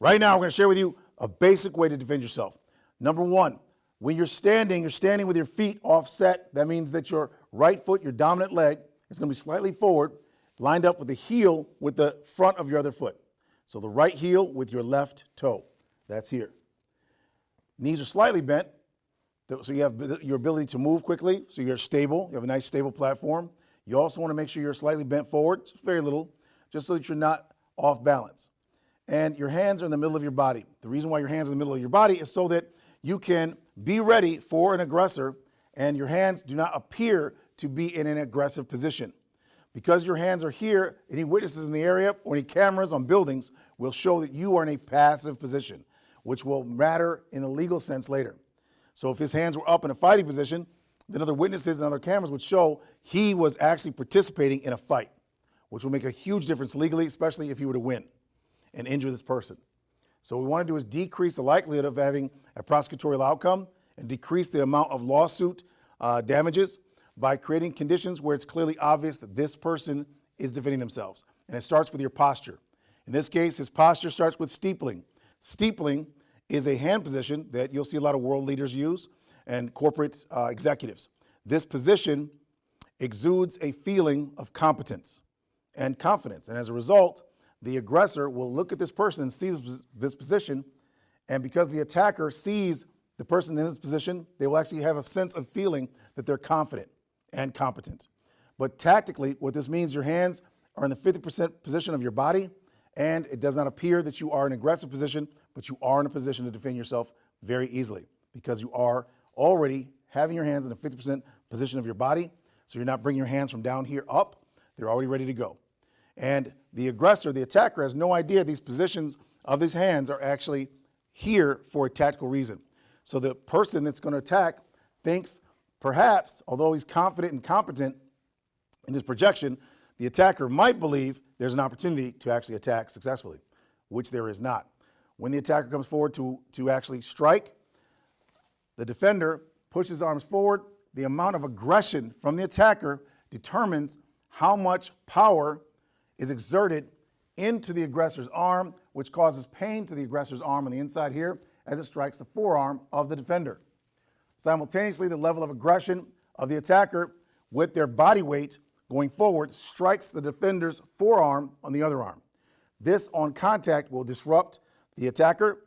Right now, we're going to share with you a basic way to defend yourself. Number one, when you're standing with your feet offset. That means that your right foot, your dominant leg, is going to be slightly forward, lined up with the heel with the front of your other foot. So the right heel with your left toe. That's here. Knees are slightly bent, so you have your ability to move quickly, so you're stable. You have a nice stable platform. You also want to make sure you're slightly bent forward, just very little, just so that you're not off balance. And your hands are in the middle of your body. The reason why your hands are in the middle of your body is so that you can be ready for an aggressor, and your hands do not appear to be in an aggressive position. Because your hands are here, any witnesses in the area or any cameras on buildings will show that you are in a passive position, which will matter in a legal sense later. So if his hands were up in a fighting position, then other witnesses and other cameras would show he was actually participating in a fight, which will make a huge difference legally, especially if he were to win and injure this person. So what we want to do is decrease the likelihood of having a prosecutorial outcome and decrease the amount of lawsuit damages by creating conditions where it's clearly obvious that this person is defending themselves. And it starts with your posture. In this case, his posture starts with steepling. Steepling is a hand position that you'll see a lot of world leaders use and corporate executives. This position exudes a feeling of competence and confidence. And as a result, the aggressor will look at this person and see this position. And because the attacker sees the person in this position, they will actually have a sense of feeling that they're confident and competent. But tactically, what this means, your hands are in the 50% position of your body, and it does not appear that you are in an aggressive position, but you are in a position to defend yourself very easily because you are already having your hands in the 50% position of your body. So you're not bringing your hands from down here up. They're already ready to go. And the aggressor, the attacker, has no idea these positions of his hands are actually here for a tactical reason. So the person that's going to attack thinks perhaps, although he's confident and competent in his projection, the attacker might believe there's an opportunity to actually attack successfully, which there is not. When the attacker comes forward to actually strike, the defender pushes his arms forward. The amount of aggression from the attacker determines how much power is exerted into the aggressor's arm, which causes pain to the aggressor's arm on the inside here as it strikes the forearm of the defender. Simultaneously, the level of aggression of the attacker with their body weight going forward strikes the defender's forearm on the other arm. This on contact will disrupt the attacker